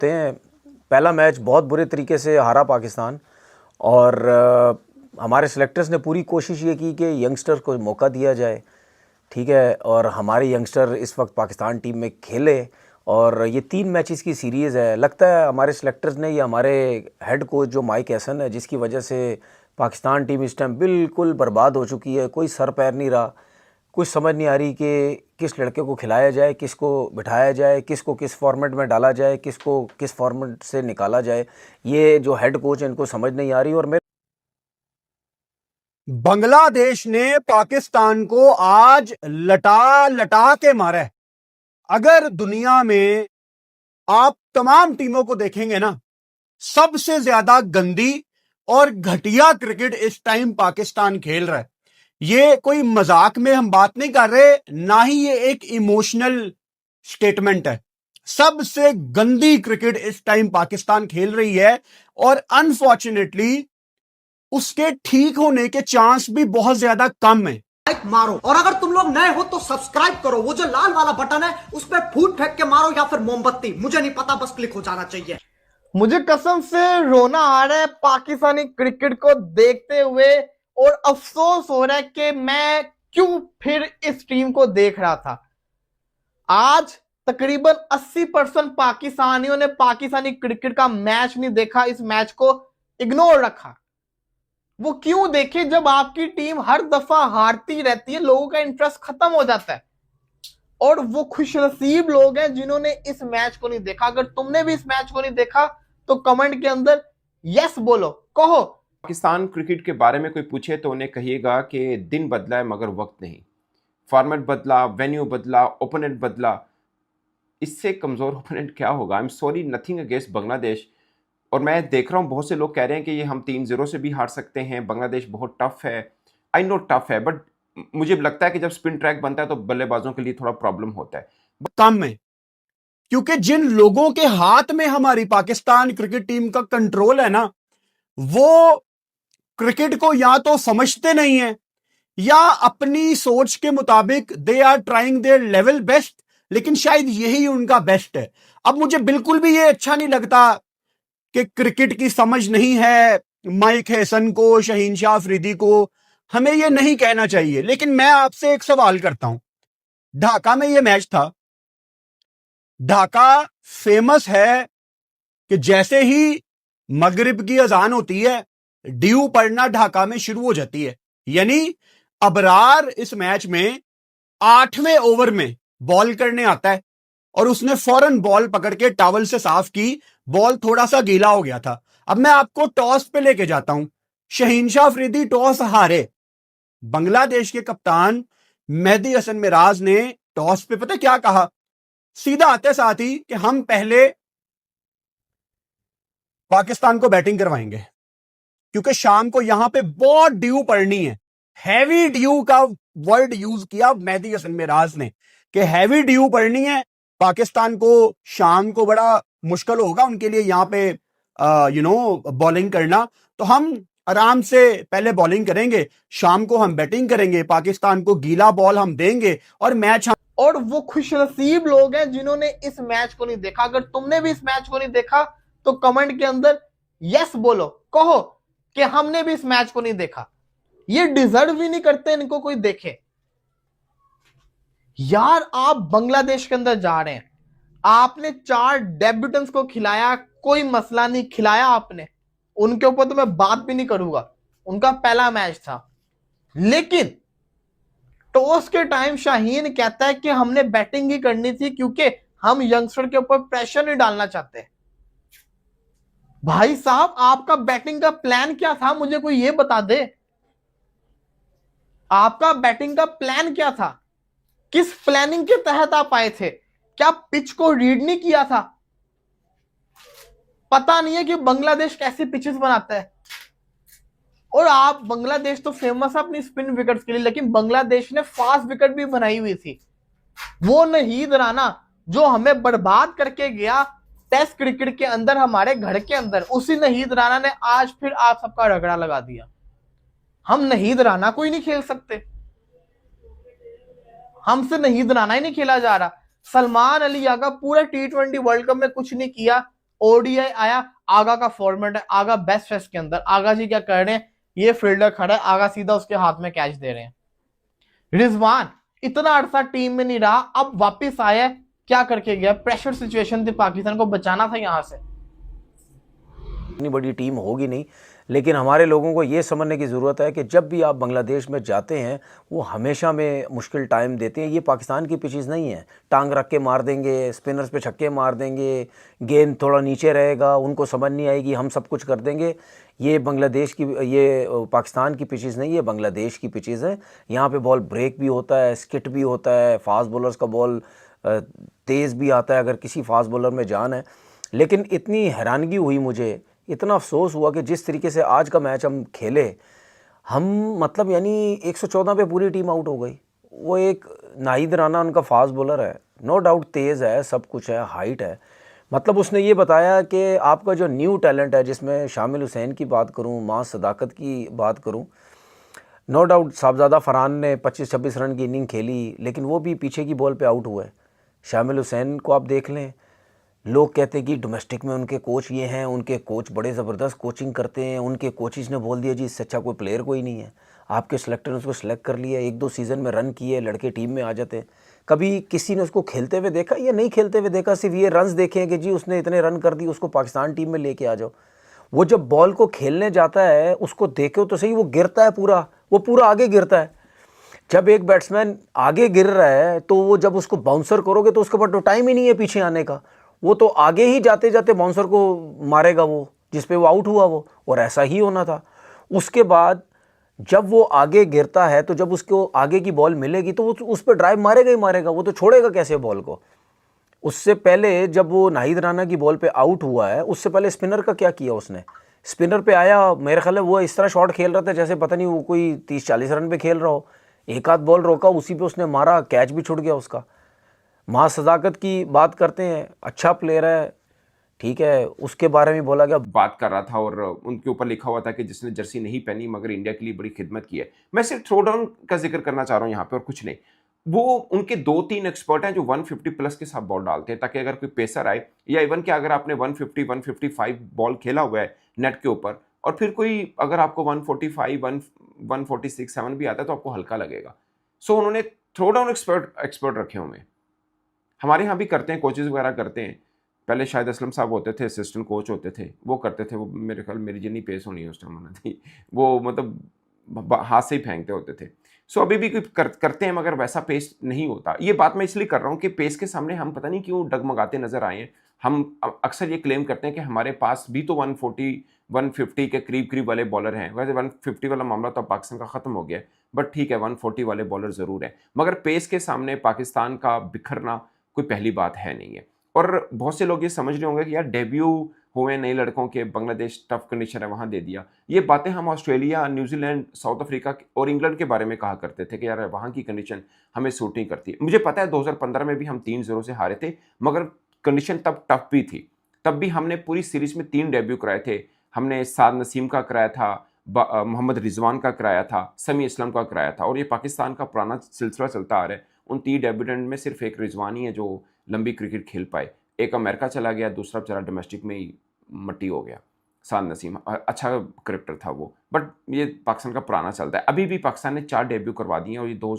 देखते हैं। पहला मैच बहुत बुरे तरीके से हारा पाकिस्तान, और हमारे सेलेक्टर्स ने पूरी कोशिश ये की कि यंगस्टर को मौका दिया जाए, ठीक है, और हमारे यंगस्टर इस वक्त पाकिस्तान टीम में खेले। और ये 3 मैचेस की सीरीज़ है। लगता है हमारे सेलेक्टर्स ने, या हमारे हेड कोच जो माइक हैसन है, जिसकी वजह से पाकिस्तान टीम इस टाइम बिल्कुल बर्बाद हो चुकी है। कोई सर पैर नहीं रहा, कुछ समझ नहीं आ रही कि किस लड़के को खिलाया जाए, किसको बिठाया जाए, किसको किस फॉर्मेट में डाला जाए, किसको किस फॉर्मेट से निकाला जाए। ये जो हेड कोच है इनको समझ नहीं आ रही। और बांग्लादेश ने पाकिस्तान को आज लटा लटा के मारा है। अगर दुनिया में आप तमाम टीमों को देखेंगे ना, सबसे ज्यादा गंदी और घटिया क्रिकेट इस टाइम पाकिस्तान खेल रहा है। ये कोई मजाक में हम बात नहीं कर रहे, ना ही ये एक इमोशनल स्टेटमेंट है। सबसे गंदी क्रिकेट इस टाइम पाकिस्तान खेल रही है, और अनफॉर्चुनेटली उसके ठीक होने के चांस भी बहुत ज्यादा कम है। लाइक मारो, और अगर तुम लोग नए हो तो सब्सक्राइब करो। वो जो लाल वाला बटन है उस पर फूट फेंक के मारो, या फिर मोमबत्ती, मुझे नहीं पता, बस क्लिक हो जाना चाहिए। मुझे कसम से रोना आ रहा है पाकिस्तानी क्रिकेट को देखते हुए, और अफसोस हो रहा है कि मैं क्यों फिर इस टीम को देख रहा था। आज तकरीबन 80% पाकिस्तानियों ने पाकिस्तानी क्रिकेट का मैच नहीं देखा, इस मैच को इग्नोर रखा। वो क्यों देखे जब आपकी टीम हर दफा हारती रहती है, लोगों का इंटरेस्ट खत्म हो जाता है। और वो खुशनसीब लोग हैं जिन्होंने इस मैच को नहीं देखा। अगर तुमने भी इस मैच को नहीं देखा तो कमेंट के अंदर यस बोलो, कहो। पाकिस्तान क्रिकेट के बारे में कोई पूछे तो उन्हें कहिएगा कि दिन बदला है मगर वक्त नहीं। फॉर्मेट बदला, वेन्यू बदला, ओपोनेंट बदला, इससे कमज़ोर ओपोनेंट क्या होगा। I am sorry, nothing against Bangladesh. और मैं देख रहा हूँ बहुत से लोग कह रहे हैं कि ये हम 3-0 से भी हार सकते हैं, बांग्लादेश बहुत टफ है। आई नो टफ है, बट मुझे लगता है कि जब स्पिन ट्रैक बनता है तो बल्लेबाजों के लिए थोड़ा प्रॉब्लम होता है। कम है, क्योंकि जिन लोगों के हाथ में हमारी पाकिस्तान क्रिकेट टीम का कंट्रोल है ना, वो क्रिकेट को या तो समझते नहीं है, या अपनी सोच के मुताबिक they are trying their level best, लेकिन शायद यही उनका बेस्ट है। अब मुझे बिल्कुल भी ये अच्छा नहीं लगता कि क्रिकेट की समझ नहीं है माइक हैसन को, शहीन शाह अफरीदी को। हमें ये नहीं कहना चाहिए। लेकिन मैं आपसे एक सवाल करता हूं, ढाका में ये मैच था। ढाका फेमस है कि जैसे ही मगरिब की अजान होती है, ड्यू पड़ना ढाका में शुरू हो जाती है। यानी अबरार इस मैच में 8वें ओवर में बॉल करने आता है, और उसने फौरन बॉल पकड़ के टॉवल से साफ की। बॉल थोड़ा सा गीला हो गया था। अब मैं आपको टॉस पे लेके जाता हूं। शहीन शाह अफरीदी टॉस हारे। बांग्लादेश के कप्तान मेहदी हसन मिराज ने टॉस पे पता क्या कहा? सीधा आते साथ ही कि हम पहले पाकिस्तान को बैटिंग करवाएंगे, क्योंकि शाम को यहां पे बहुत ड्यू पड़नी है। हैवी ड्यू का वर्ड यूज किया मेहदी हसन मिराज ने कि हैवी ड्यू पड़नी है। पाकिस्तान को शाम को बड़ा मुश्किल होगा उनके लिए यहां पे बॉलिंग करना। तो हम आराम से पहले बॉलिंग करेंगे, शाम को हम बैटिंग करेंगे, पाकिस्तान को गीला बॉल हम देंगे और मैच हम। और वो खुशनसीब लोग हैं जिन्होंने इस मैच को नहीं देखा। अगर तुमने भी इस मैच को नहीं देखा तो कमेंट के अंदर यस बोलो, कहो कि हमने भी इस मैच को नहीं देखा। ये डिजर्व ही नहीं करते इनको कोई देखे। यार, आप बांग्लादेश के अंदर जा रहे हैं, आपने 4 डेब्यूटेंट्स को खिलाया, कोई मसला नहीं, खिलाया आपने, उनके ऊपर तो मैं बात भी नहीं करूंगा, उनका पहला मैच था। लेकिन टॉस के टाइम शाहीन कहता है कि हमने बैटिंग ही करनी थी क्योंकि हम यंगस्टर के ऊपर प्रेशर नहीं डालना चाहते। भाई साहब, आपका बैटिंग का प्लान क्या था? मुझे कोई ये बता दे, आपका बैटिंग का प्लान क्या था? किस प्लानिंग के तहत आप आए थे? क्या पिच को रीड नहीं किया था? पता नहीं है कि बांग्लादेश कैसी पिचेस बनाता है। और आप, बांग्लादेश तो फेमस है अपनी स्पिन विकेट्स के लिए, लेकिन बांग्लादेश ने फास्ट विकेट भी बनाई हुई थी। वो नहीद राना जो हमें बर्बाद करके गया टेस्ट क्रिकेट के अंदर, हमारे घर के अंदर, उसी नहीद राना ने आज फिर आप सबका रगड़ा लगा दिया। हम नहीद राना को ही नहीं खेल सकते, हमसे नहीद राना ही नहीं खेला जा रहा। सलमान अली आगा पूरा T20 वर्ल्ड कप में कुछ नहीं किया, ओडीआई आया, आगा का फॉर्मेट है, आगा बेस्ट फेस्ट के अंदर, आगा जी क्या कर रहे हैं, ये फील्डर खड़ा है, आगा सीधा उसके हाथ में कैच दे रहे हैं। रिजवान इतना अरसा टीम में नहीं रहा, अब वापस आया, क्या करके गया, प्रेशर सिचुएशन थी, पाकिस्तान को बचाना था यहां से। इतनी बड़ी टीम होगी नहीं, लेकिन हमारे लोगों को ये समझने की ज़रूरत है कि जब भी आप बांग्लादेश में जाते हैं वो हमेशा में मुश्किल टाइम देते हैं। ये पाकिस्तान की पिचेस नहीं है, टांग रख के मार देंगे, स्पिनर्स पे छक्के मार देंगे, गेंद थोड़ा नीचे रहेगा, उनको समझ नहीं आएगी, हम सब कुछ कर देंगे। ये बांग्लादेश की, ये पाकिस्तान की पिचेस नहीं है, बांग्लादेश की पिचेस हैं। यहाँ पे बॉल ब्रेक भी होता है, स्किट भी होता है, फास्ट बॉलर्स का बॉल तेज़ भी आता है अगर किसी फास्ट बॉलर में जान है। लेकिन इतनी हैरानगी हुई मुझे, इतना अफसोस हुआ कि जिस तरीके से आज का मैच हम खेले, हम मतलब यानी 114 पे पूरी टीम आउट हो गई। वो एक नाहिद राना उनका फास्ट बॉलर है, नो डाउट तेज़ है, सब कुछ है, हाइट है, मतलब उसने ये बताया कि आपका जो न्यू टैलेंट है, जिसमें शामिल हुसैन की बात करूं, मां सदाकत की बात करूं, नो डाउट साहबजादा फरहान ने 25-26 रन की इनिंग खेली, लेकिन वो भी पीछे की बॉल पे आउट हुआ है। शामिल हुसैन को आप देख लें, लोग कहते हैं कि डोमेस्टिक में उनके कोच ये हैं, उनके कोच बड़े ज़बरदस्त कोचिंग करते हैं, उनके कोचिज ने बोल दिया जी इससे अच्छा कोई प्लेयर कोई नहीं है, आपके सेलेक्टर ने उसको सेलेक्ट कर लिया, 1-2 सीज़न में रन किए, लड़के टीम में आ जाते हैं। कभी किसी ने उसको खेलते हुए देखा या नहीं खेलते हुए देखा, सिर्फ ये रन्स देखे हैं कि जी उसने इतने रन कर दिए, उसको पाकिस्तान टीम में लेके आ जाओ। वो जब बॉल को खेलने जाता है उसको देखो तो सही, वो गिरता है पूरा, वो पूरा आगे गिरता है। जब एक बैट्समैन आगे गिर रहा है तो वो जब उसको बाउंसर करोगे तो उसके पास तो टाइम ही नहीं है पीछे आने का, वो तो आगे ही जाते जाते बाउंसर को मारेगा वो जिस पे वो आउट हुआ वो, और ऐसा ही होना था। उसके बाद जब वो आगे गिरता है तो जब उसको आगे की बॉल मिलेगी तो वो उस पर ड्राइव मारेगा ही मारेगा, वो तो छोड़ेगा कैसे बॉल को। उससे पहले जब वो नाहिद राना की बॉल पे आउट हुआ है, उससे पहले स्पिनर का क्या किया उसने, स्पिनर पे आया, मेरे ख्याल है वो इस तरह शॉट खेल रहा था जैसे पता नहीं वो कोई 30-40 रन पे खेल रहा हो, एक आध बॉल रोका, उसी पे उसने मारा, कैच भी छूट गया उसका। मां सदाकत की बात करते हैं, अच्छा प्लेयर है, ठीक है, उसके बारे में बोला गया, बात कर रहा था और उनके ऊपर लिखा हुआ था कि जिसने जर्सी नहीं पहनी मगर इंडिया के लिए बड़ी खिदमत की है। मैं सिर्फ थ्रो डाउन का जिक्र करना चाह रहा हूँ यहाँ पे और कुछ नहीं। वो उनके 2-3 एक्सपर्ट हैं जो 150 प्लस के साथ बॉल डालते हैं, ताकि अगर कोई पेसर आए या इवन कि अगर आपने 150-155 बॉल खेला हुआ है नेट के ऊपर और फिर कोई अगर आपको 145 146-7 भी आता है तो आपको हल्का लगेगा। सो उन्होंने थ्रो डाउन एक्सपर्ट रखे हुए हैं। हमारे यहाँ भी करते हैं, कोचेज वगैरह करते हैं। पहले शायद असलम साहब होते थे, असिस्टेंट कोच होते थे, वो करते थे। वो मेरे ख्याल मेरी जितनी पेस होनी है उस टाइम होना थी, वो मतलब हाथ से ही फेंकते होते थे। सो अभी भी करते हैं मगर वैसा पेस नहीं होता। ये बात मैं इसलिए कर रहा हूँ कि पेस के सामने हम पता नहीं क्यों डगमगाते नजर आए हैं। हम अक्सर ये क्लेम करते हैं कि हमारे पास भी तो 140-150 के करीब वाले बॉलर हैं। वैसे 150 वाला मामला तो पाकिस्तान का ख़त्म हो गया है, बट ठीक है 140 वाले बॉलर ज़रूर है, मगर पेस के सामने पाकिस्तान का बिखरना कोई पहली बात है नहीं है। और बहुत से लोग ये समझ रहे होंगे कि यार डेब्यू हुए नए लड़कों के, बांग्लादेश टफ कंडीशन है वहाँ दे दिया। ये बातें हम ऑस्ट्रेलिया, न्यूजीलैंड, साउथ अफ्रीका और इंग्लैंड के बारे में कहा करते थे कि यार वहाँ की कंडीशन हमें सूट नहीं करती। मुझे पता है 2015 में भी हम 3-0 से हारे थे, मगर कंडीशन तब टफ भी थी। तब भी हमने पूरी सीरीज में 3 डेब्यू कराए थे। हमने साद नसीम का कराया था, मोहम्मद रिजवान का कराया था, समी इस्लाम का कराया था, और ये पाकिस्तान का पुराना सिलसिला चलता आ रहा है। उन 3 डेब्यूटेंट में सिर्फ एक रिजवान ही है जो लंबी क्रिकेट खेल पाए। एक अमेरिका चला गया, दूसरा बेचारा डोमेस्टिक में ही मट्टी हो गया। साद नसीम अच्छा क्रिकेटर था वो, बट ये पाकिस्तान का पुराना चलता है। अभी भी पाकिस्तान ने 4 डेब्यू करवा दिए और ये 2000